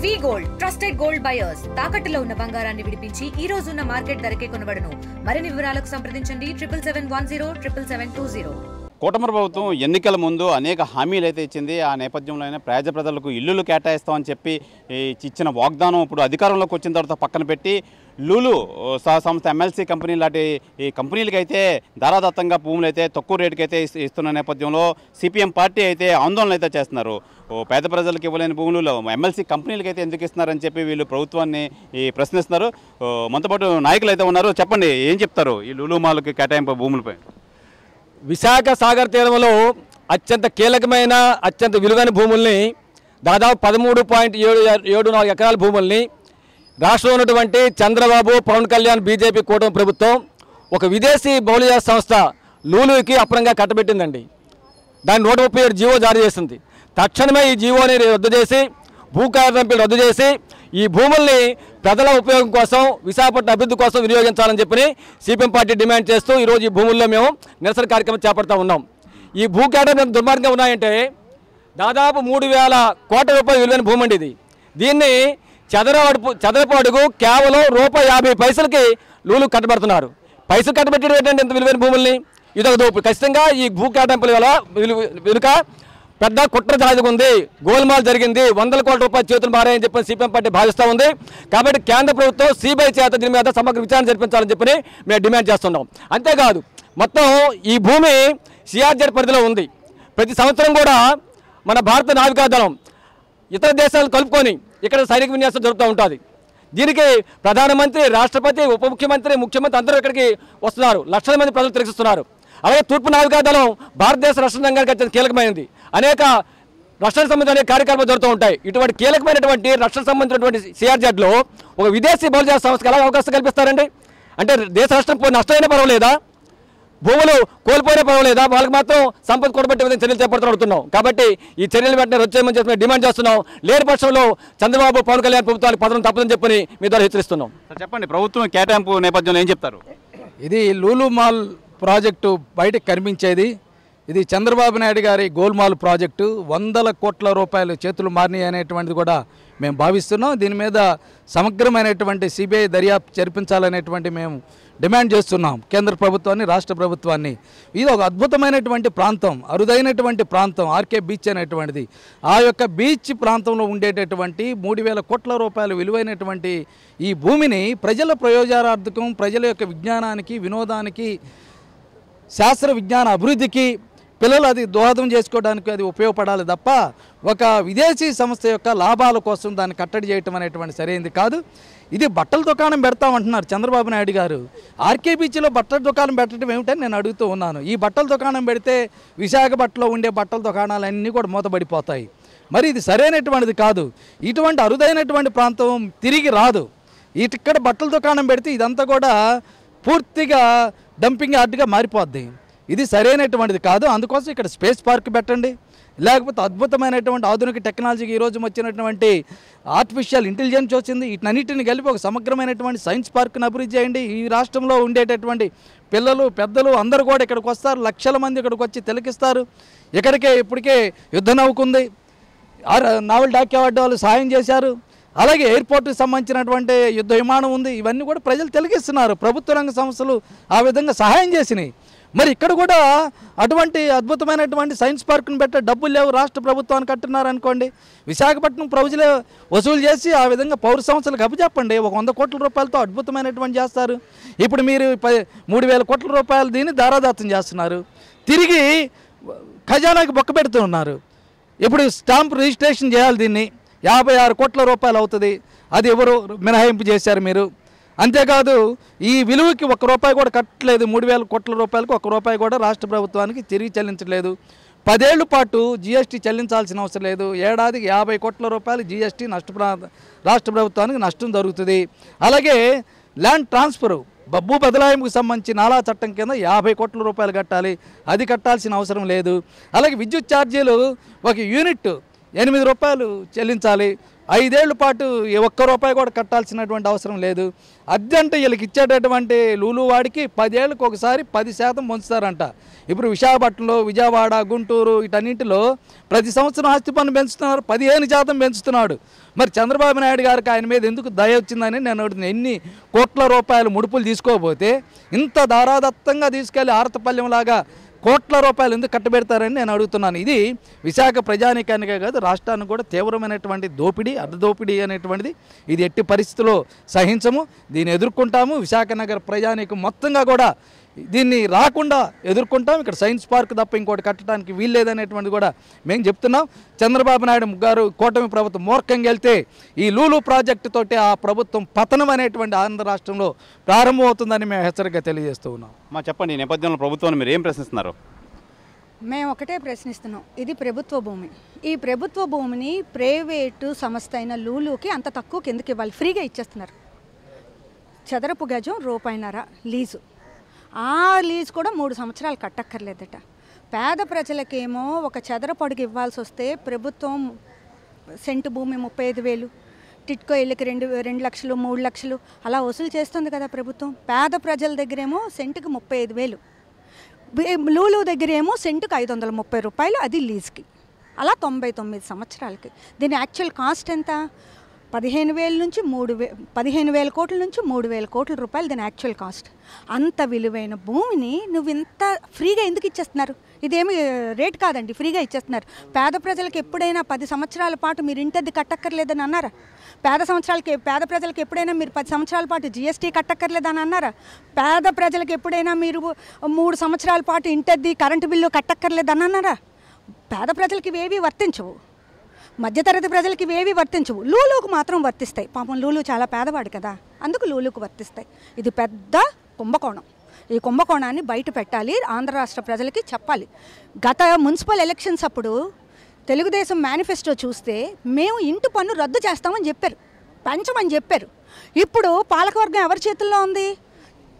వి gold trusted gold buyers తాకట్టులో ఉన్న బంగారాన్ని విడిపించి ఈ రోజు ఉన్న మార్కెట్ ధరకే కొనబడును. మరిన్ని వివరాలకు సంప్రదించండి 7710 కూటమి ప్రభుత్వం ఎన్నికల ముందు అనేక హామీలు అయితే ఇచ్చింది. ఆ నేపథ్యంలోనే ప్రజలకు ఇల్లులు కేటాయిస్తామని చెప్పి ఇచ్చిన వాగ్దానం ఇప్పుడు అధికారంలోకి వచ్చిన తర్వాత పక్కన పెట్టి లూలు సంస్థ ఎమ్మెల్సీ కంపెనీ లాంటి ఈ కంపెనీలకి అయితే ధారాదత్తంగా భూములు అయితే తక్కువ రేటుకి అయితే ఇస్తున్న నేపథ్యంలో సిపిఎం పార్టీ అయితే ఆందోళన అయితే చేస్తున్నారు. పేద ప్రజలకు ఇవ్వలేని భూములు ఎమ్మెల్సీ కంపెనీలకి అయితే ఎందుకు ఇస్తున్నారని చెప్పి వీళ్ళు ప్రభుత్వాన్ని ప్రశ్నిస్తున్నారు. మనతో పాటు నాయకులు అయితే ఉన్నారు. చెప్పండి, ఏం చెప్తారు ఈ లూలు మాల్కి కేటాయింపు భూములపై? విశాఖ సాగర్ తీరంలో అత్యంత కీలకమైన అత్యంత విలువైన భూముల్ని దాదాపు 13.74 ఎకరాల భూముల్ని రాష్ట్రంలో ఉన్నటువంటి చంద్రబాబు, పవన్ కళ్యాణ్, బీజేపీ కూటమి ప్రభుత్వం ఒక విదేశీ బహుళజాత సంస్థ లూలుకి అప్పనంగా కట్టబెట్టిందండి. దాన్ని 137 జీవో జారీ చేసింది. తక్షణమే ఈ జీవోని రద్దు చేసి భూకేటాయింపులు రద్దు చేసి ఈ భూముల్ని ప్రజల ఉపయోగం కోసం విశాఖపట్నం అభివృద్ధి కోసం వినియోగించాలని చెప్పి సిపిఎం పార్టీ డిమాండ్ చేస్తూ ఈరోజు ఈ భూముల్లో మేము నిరసన కార్యక్రమం చేపడతా ఉన్నాం. ఈ భూ కేటాయింపులు దుర్మార్గంగా ఉన్నాయంటే దాదాపు 3,000 కోట్ల రూపాయలు విలువైన భూమి అండి ఇది. దీన్ని చదరపు అడుగు కేవలం ₹50 లూలు కట్టబడుతున్నారు. పైసలు కట్టబెట్టడం ఏంటంటే ఇంత విలువైన భూముల్ని ఇదొక దోపిడీ. ఖచ్చితంగా ఈ భూ కేటాయింపుల వల్ల వెనుక పెద్ద కుట్ర సాగుంది, గోల్మాల్ జరిగింది, 100 కోట్ల రూపాయల చేతులు మారాయని చెప్పి సిపిఎం పార్టీ భావిస్తూ ఉంది. కాబట్టి కేంద్ర ప్రభుత్వం సిబిఐ చేత దీని మీద సమగ్ర విచారణ జరిపించాలని చెప్పి మేము డిమాండ్ చేస్తున్నాం. అంతేకాదు మొత్తం ఈ భూమి సిఆర్జెడ్ పరిధిలో ఉంది. ప్రతి సంవత్సరం కూడా మన భారత నావికాదళం ఇతర దేశాలను కలుపుకొని ఇక్కడ సైనిక విన్యాసం జరుగుతూ ఉంటుంది. దీనికి ప్రధానమంత్రి, రాష్ట్రపతి, ఉప ముఖ్యమంత్రి, ముఖ్యమంత్రి అందరూ ఇక్కడికి వస్తున్నారు. లక్షల మంది ప్రజలు తిరగిస్తున్నారు. అలాగే తూర్పు నావికాదళం భారతదేశ రక్షణ రంగానికి అత్యంత కీలకమైనది. అనేక రక్షణ సంబంధించిన కార్యక్రమాలు జరుగుతూ ఉంటాయి. ఇటువంటి కీలకమైనటువంటి రక్షణ సంబంధించినటువంటి సిఆర్జెడ్లో ఒక విదేశీ బహుళజాత సంస్థకు ఎలా అవకాశం కల్పిస్తారండి? అంటే దేశ రాష్ట్రం నష్టమైనా పర్వాలేదా, భూములు కోల్పోయినా పర్వాలేదా, వాళ్ళకి మాత్రం సంపద కూడబెట్టే విధంగా చర్యలు చేపడుతున్నాం. కాబట్టి ఈ చర్యలు వెంటనే రద్దు చేయమని చెప్పి డిమాండ్ చేస్తున్నాం. లేని పక్షంలో చంద్రబాబు, పవన్ కళ్యాణ్ ప్రభుత్వానికి పదం తప్పదని చెప్పని మీ ద్వారా హెచ్చరిస్తున్నాం. చెప్పండి, ప్రభుత్వం కేటాయింపు నేపథ్యంలో ఏం చెప్తారు? ఇది లూలు మాల్ ప్రాజెక్టు బయటకు కనిపించేది. ఇది చంద్రబాబు నాయుడు గారి గోల్మాల్ ప్రాజెక్టు. 100 కోట్ల రూపాయలు చేతులు మారినాయి అనేటువంటిది కూడా మేము భావిస్తున్నాం. దీని మీద సమగ్రమైనటువంటి సిబిఐ దర్యాప్తు జరిపించాలనేటువంటి మేము డిమాండ్ చేస్తున్నాం కేంద్ర ప్రభుత్వాన్ని, రాష్ట్ర ప్రభుత్వాన్ని. ఇది ఒక అద్భుతమైనటువంటి ప్రాంతం, అరుదైనటువంటి ప్రాంతం, ఆర్కే బీచ్ అనేటువంటిది. ఆ యొక్క బీచ్ ప్రాంతంలో ఉండేటటువంటి 3,000 కోట్ల రూపాయలు విలువైనటువంటి ఈ భూమిని ప్రజల ప్రయోజనార్థకం, ప్రజల యొక్క విజ్ఞానానికి, వినోదానికి, శాస్త్ర విజ్ఞాన అభివృద్ధికి, పిల్లలు అది దోహదం చేసుకోవడానికి అది ఉపయోగపడాలి తప్ప ఒక విదేశీ సంస్థ యొక్క లాభాల కోసం దాన్ని కట్టడి చేయటం అనేటువంటి సరైనది కాదు. ఇది బట్టల దుకాణం పెడతామంటున్నారు చంద్రబాబు నాయుడు గారు. ఆర్కే బీచ్లో బట్టల దుకాణం పెట్టడం ఏమిటని నేను అడుగుతూ ఉన్నాను. ఈ బట్టల దుకాణం పెడితే విశాఖపట్నంలో ఉండే బట్టల దుకాణాలన్నీ కూడా మూతపడిపోతాయి. మరి ఇది సరైనటువంటిది కాదు. ఇటువంటి అరుదైనటువంటి ప్రాంతం తిరిగి రాదు. ఇక్కడ బట్టల దుకాణం పెడితే ఇదంతా కూడా పూర్తిగా డంపింగ్ యార్డ్గా మారిపోద్ది. ఇది సరైనటువంటిది కాదు. అందుకోసం ఇక్కడ స్పేస్ పార్క్ పెట్టండి, లేకపోతే అద్భుతమైనటువంటి ఆధునిక టెక్నాలజీకి ఈరోజు వచ్చినటువంటి ఆర్టిఫిషియల్ ఇంటెలిజెన్స్ వచ్చింది. వీటన్నిటిని కలిపి ఒక సమగ్రమైనటువంటి సైన్స్ పార్క్ని అభివృద్ధి చేయండి. ఈ రాష్ట్రంలో ఉండేటటువంటి పిల్లలు, పెద్దలు అందరూ కూడా ఇక్కడికి వస్తారు. లక్షల మంది ఇక్కడికి వచ్చి తిలకిస్తారు. ఇక్కడికే ఇప్పటికే యుద్ధ నౌకుంది, నావల్ డాక్యావార్డ్ వాళ్ళు సహాయం చేశారు. అలాగే ఎయిర్పోర్ట్కి సంబంధించినటువంటి యుద్ధ విమానం ఉంది. ఇవన్నీ కూడా ప్రజలు తిలకిస్తున్నారు. ప్రభుత్వ రంగ సంస్థలు ఆ విధంగా సహాయం చేసినాయి. మరి ఇక్కడ కూడా అటువంటి అద్భుతమైనటువంటి సైన్స్ పార్క్ను పెట్టే డబ్బులు లేవు, రాష్ట్ర ప్రభుత్వానికి కట్టున్నారు అనుకోండి. విశాఖపట్నం ప్రజలే వసూలు చేసి ఆ విధంగా పౌర సంస్థలకు అప్పచెప్పండి. ఒక 100 కోట్ల రూపాయలతో అద్భుతమైనటువంటి చేస్తారు. ఇప్పుడు మీరు 3,000 కోట్ల రూపాయలు దీన్ని దారాదత్తం చేస్తున్నారు. తిరిగి ఖజానాకి బొక్క పెడుతున్నారు. ఇప్పుడు స్టాంప్ రిజిస్ట్రేషన్ చేయాలి. దీన్ని 56 కోట్ల రూపాయలు అవుతుంది. అది ఎవరు మినహాయింపు చేశారు మీరు? అంతేకాదు ఈ విలువకి ₹1 కూడా కట్టలేదు. 3,000 కోట్ల రూపాయలకు ₹1 కూడా రాష్ట్ర ప్రభుత్వానికి తిరిగి చెల్లించలేదు. 10 ఏళ్ల పాటు జీఎస్టీ చెల్లించాల్సిన అవసరం లేదు. ఏడాదికి ₹50 కోట్ల జీఎస్టీ రాష్ట్ర ప్రభుత్వానికి నష్టం జరుగుతుంది. అలాగే ల్యాండ్ ట్రాన్స్ఫరు, భూ బదలాయింపుకు సంబంధించి నాలా చట్టం కింద ₹50 కోట్ల కట్టాలి. అది కట్టాల్సిన అవసరం లేదు. అలాగే విద్యుత్ ఛార్జీలు ఒక యూనిట్ ₹8 చెల్లించాలి. 5 ఏళ్ల పాటు ఒక్క రూపాయి కూడా కట్టాల్సినటువంటి అవసరం లేదు. అద్దె అంటే వీళ్ళకి ఇచ్చేటటువంటి లూలు వాడికి 10 ఏళ్ళకి ఒకసారి 10% పొందుతారంట. ఇప్పుడు విశాఖపట్నంలో, విజయవాడ, గుంటూరు వీటన్నింటిలో ప్రతి సంవత్సరం ఆస్తి పన్ను పెంచుతున్నారు, 15% పెంచుతున్నాడు. మరి చంద్రబాబు నాయుడు గారికి ఆయన మీద ఎందుకు దయ వచ్చిందని నేను అడుగుతున్నాను. ఎన్ని కోట్ల రూపాయలు ముడుపులు తీసుకోకపోతే ఇంత దారాదత్తంగా తీసుకెళ్లి ఆరతపల్లెంలాగా కోట్ల రూపాయలు ఎందుకు కట్టబెడతారని నేను అడుగుతున్నాను. ఇది విశాఖ ప్రజానీకానికే కాదు, రాష్ట్రానికి కూడా తీవ్రమైనటువంటి దోపిడీ, అర్ధదోపిడీ అనేటువంటిది. ఇది ఎట్టి పరిస్థితుల్లో సహించము, దీన్ని ఎదుర్కొంటాము. విశాఖ నగర ప్రజానీకం మొత్తంగా కూడా దీన్ని రాకుండా ఎదుర్కొంటాం. ఇక్కడ సైన్స్ పార్క్ తప్ప ఇంకోటి కట్టడానికి వీల్లేదనేటువంటిది కూడా మేము చెప్తున్నాం. చంద్రబాబు నాయుడు గారు కూటమి ప్రభుత్వం మూర్ఖంగా వెళ్తే ఈ లూలు ప్రాజెక్టు తోటి ఆ ప్రభుత్వం పతనం అనేటువంటి ఆంధ్ర రాష్ట్రంలో ప్రారంభమవుతుందని మేము హెచ్చరికగా తెలియజేస్తూ ఉన్నాం. చెప్పండి, ఈ నేపథ్యంలో ప్రభుత్వాన్ని మీరు ఏం ప్రశ్నిస్తున్నారు? మేము ఒకటే ప్రశ్నిస్తున్నాం, ఇది ప్రభుత్వ భూమి. ఈ ప్రభుత్వ భూమిని ప్రైవేటు సంస్థ అయిన లూలుకి అంత తక్కువ కిందకి ఇవ్వాలి, ఫ్రీగా ఇచ్చేస్తున్నారు. చదరపు గజం ₹1.5 లీజు. ఆ లీజు కూడా 3 సంవత్సరాలు కట్టక్కర్లేదట. పేద ప్రజలకేమో ఒక చదరపు అడుగు ఇవ్వాల్సి వస్తే ప్రభుత్వం సెంటు భూమి 35,000, టిట్కో ఇళ్ళకి 2 లక్షలు 3 లక్షలు అలా వసూలు చేస్తుంది కదా ప్రభుత్వం. పేద ప్రజల దగ్గరేమో సెంటుకి 35,000, లూలు దగ్గర ఏమో సెంటుకు ₹530, అది లీజ్కి. అలా 99 సంవత్సరాలకి. దీని యాక్చువల్ కాస్ట్ ఎంత? 15,000 నుంచి 15,000 కోట్ల నుంచి 3,000 కోట్ల రూపాయలు దీని యాక్చువల్ కాస్ట్. అంత విలువైన భూమిని నువ్వు ఇంత ఫ్రీగా ఎందుకు ఇచ్చేస్తున్నారు? ఇదేమి రేట్ కాదండి, ఫ్రీగా ఇచ్చేస్తున్నారు. పేద ప్రజలకు ఎప్పుడైనా 10 సంవత్సరాల పాటు మీరు ఇంటద్ది కట్టక్కర్లేదని అన్నారా? పేద ప్రజలకు ఎప్పుడైనా మీరు 10 సంవత్సరాల పాటు GST కట్టక్కర్లేదని అన్నారా? పేద ప్రజలకు ఎప్పుడైనా మీరు 3 సంవత్సరాల పాటు ఇంటద్ది కరెంటు బిల్లు కట్టక్కర్లేదని అన్నారా? పేద ప్రజలకి ఇవేవి వర్తించవు, మధ్యతరగతి ప్రజలకి ఇవేవి వర్తించవు. లూలుకు మాత్రం వర్తిస్తాయి. పాపం లూలు చాలా పేదవాడు కదా, అందుకు లూలుకు వర్తిస్తాయి. ఇది పెద్ద కుంభకోణం. ఈ కుంభకోణాన్ని బయట పెట్టాలి, ఆంధ్ర రాష్ట్ర ప్రజలకి చెప్పాలి. గత మున్సిపల్ ఎలక్షన్స్ అప్పుడు తెలుగుదేశం మేనిఫెస్టో చూస్తే మేము ఇంటి పన్ను రద్దు చేస్తామని చెప్పారు, పెంచమని చెప్పారు. ఇప్పుడు పాలకవర్గం ఎవరి చేతుల్లో ఉంది?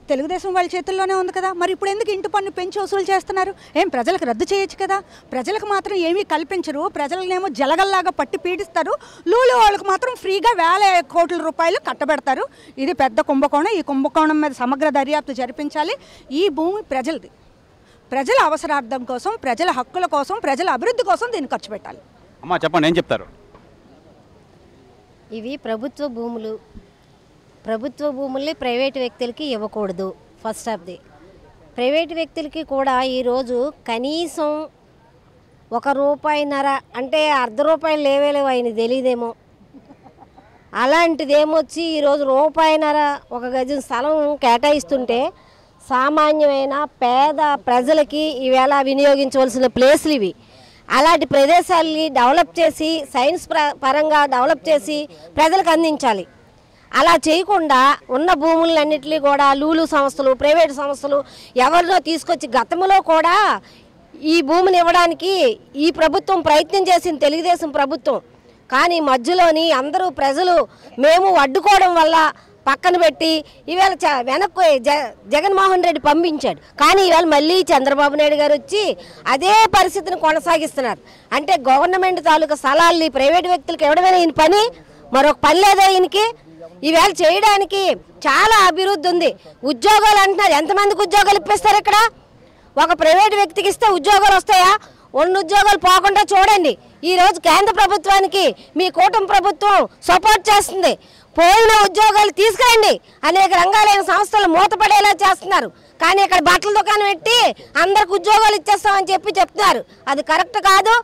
తెలుగుదేశం వాళ్ళ చేతుల్లోనే ఉంది కదా. మరి ఇప్పుడు ఎందుకు ఇంటి పన్ను పెంచి వసూలు చేస్తున్నారు? ఏం ప్రజలకు రద్దు చేయొచ్చు కదా. ప్రజలకు మాత్రం ఏమీ కల్పించరు, ప్రజలనేమో జలగల్లాగా పట్టి పీడిస్తారు. లూలు వాళ్ళకు మాత్రం ఫ్రీగా వేల కోట్ల రూపాయలు కట్టబెడతారు. ఇది పెద్ద కుంభకోణం. ఈ కుంభకోణం మీద సమగ్ర దర్యాప్తు జరిపించాలి. ఈ భూమి ప్రజలది. ప్రజల అవసరార్థం కోసం, ప్రజల హక్కుల కోసం, ప్రజల అభివృద్ధి కోసం దీన్ని ఖర్చు పెట్టాలి. అమ్మా చెప్పండి, ఏం చెప్తారు? ఇవి ప్రభుత్వ భూములు. ప్రభుత్వ భూముల్ని ప్రైవేటు వ్యక్తులకి ఇవ్వకూడదు. ఫస్ట్ ఆఫ్ ది ప్రైవేటు వ్యక్తులకి కూడా ఈరోజు కనీసం ₹1.5 అంటే ₹0.5 లేవేలేవు ఆయన తెలియదేమో, అలాంటిదేమొచ్చి ఈరోజు ₹1.5 ఒక గజం స్థలం కేటాయిస్తుంటే సామాన్యమైన పేద ప్రజలకి ఈవేళ వినియోగించవలసిన ప్లేస్లు ఇవి. అలాంటి ప్రదేశాలని డెవలప్ చేసి సైన్స్ పరంగా డెవలప్ చేసి ప్రజలకు అందించాలి. అలా చేయకుండా ఉన్న భూములన్నింటినీ కూడా లూలు సంస్థలు, ప్రైవేటు సంస్థలు ఎవరినో తీసుకొచ్చి, గతంలో కూడా ఈ భూమిని ఇవ్వడానికి ఈ ప్రభుత్వం ప్రయత్నం చేసింది, తెలుగుదేశం ప్రభుత్వం. కానీ మధ్యలోని అందరూ ప్రజలు మేము అడ్డుకోవడం వల్ల పక్కన పెట్టి ఈవేళ వెనక్కి జగన్మోహన్ రెడ్డి పంపించాడు. కానీ ఈవేళ మళ్ళీ చంద్రబాబు నాయుడు గారు వచ్చి అదే పరిస్థితిని కొనసాగిస్తున్నారు. అంటే గవర్నమెంట్ తాలూకా స్థలాల్ని ప్రైవేటు వ్యక్తులకు ఇవ్వడమే ఈయన పని, మరొక పని లేదా ఈయనకి. ఈవేళ చేయడానికి చాలా అభివృద్ధి ఉంది. ఉద్యోగాలు అంటున్నారు, ఎంతమందికి ఉద్యోగాలు ఇప్పిస్తారు? ఇక్కడ ఒక ప్రైవేటు వ్యక్తికి ఇస్తే ఉద్యోగాలు వస్తాయా? ఉన్న ఉద్యోగాలు పోకుండా చూడండి. ఈరోజు కేంద్ర ప్రభుత్వానికి మీ కూటమి ప్రభుత్వం సపోర్ట్ చేస్తుంది. పోయిన ఉద్యోగాలు తీసుకురండి. అనేక రంగాలైన సంస్థలు మూతపడేలా చేస్తున్నారు. కానీ ఇక్కడ బట్టల దుకాణం పెట్టి అందరికి ఉద్యోగాలు ఇచ్చేస్తామని చెప్తున్నారు. అది కరెక్ట్ కాదు.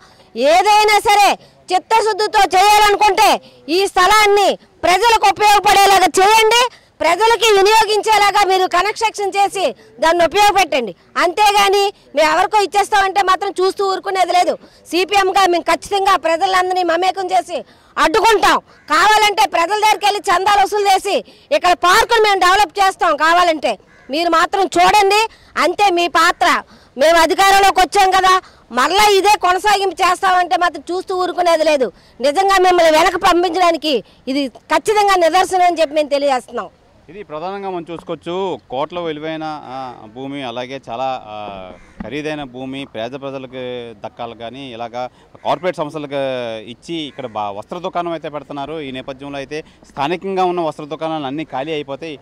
ఏదైనా సరే చిత్తశుద్ధితో చేయాలనుకుంటే ఈ స్థలాన్ని ప్రజలకు ఉపయోగపడేలాగా చేయండి. ప్రజలకి వినియోగించేలాగా మీరు కన్స్ట్రక్షన్ చేసి దాన్ని ఉపయోగపెట్టండి. అంతేగాని మేము ఎవరికో ఇచ్చేస్తామంటే మాత్రం చూస్తూ ఊరుకునేది లేదు. సిపిఎంగా మేము ఖచ్చితంగా ప్రజలందరినీ మమేకం చేసి అడ్డుకుంటాం. కావాలంటే ప్రజల దగ్గరికి వెళ్ళి చందాలు వసూలు చేసి ఇక్కడ పార్కులు మేము డెవలప్ చేస్తాం. కావాలంటే మీరు మాత్రం చూడండి, అంతే మీ పాత్ర. మేము అధికారంలోకి వచ్చాం కదా, మరలా ఇదే కొనసాగింపు చేస్తామంటే మాత్రం చూస్తూ ఊరుకునేది లేదు. నిజంగా మిమ్మల్ని వెనక పంపించడానికి ఇది ఖచ్చితంగా నిదర్శనం అని చెప్పి మేము తెలియజేస్తున్నాం. ఇది ప్రధానంగా మనం చూసుకోవచ్చు, కోట్ల విలువైన భూమి, అలాగే చాలా ఖరీదైన భూమి పేద ప్రజలకు దక్కాలి కానీ ఇలాగా కార్పొరేట్ సంస్థలకు ఇచ్చి ఇక్కడ వస్త్ర దుకాణం అయితే పెడుతున్నారు. ఈ నేపథ్యంలో అయితే స్థానికంగా ఉన్న వస్త్ర దుకాణాలు అన్నీ ఖాళీ అయిపోతాయి.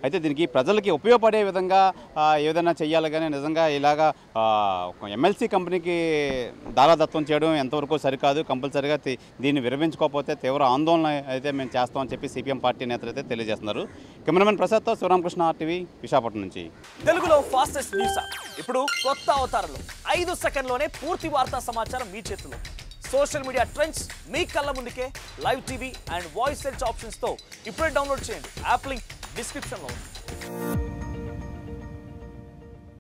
అయితే దీనికి ప్రజలకి ఉపయోగపడే విధంగా ఏదైనా చెయ్యాలి కానీ నిజంగా ఇలాగా ఎమ్మెల్సీ కంపెనీకి దారాదత్తం చేయడం ఎంతవరకు సరికాదు. కంపల్సరీగా దీన్ని విరమించుకోకపోతే తీవ్ర ఆందోళన అయితే మేము చేస్తామని చెప్పి సిపిఎం పార్టీ నేతలు అయితే తెలియజేస్తున్నారు. కెమెరామెన్ ప్రసాద్తో శివరామకృష్ణ, RTV, విశాఖపట్నం నుంచి. తెలుగులో ఫాస్టెస్ట్ న్యూస్ ఇప్పుడు కొత్త అవతారంలో 5 సెకండ్లోనే పూర్తి వార్తా సమాచారం మీ చేతిలో. సోషల్ మీడియా ట్రెండ్స్ మీ కళ్ళ ముందుకే live TV and voice search ఆప్షన్స్తో ఇప్పుడే డౌన్లోడ్ చేయండి. యాప్ లింక్ డిస్క్రిప్షన్లో ఉంది.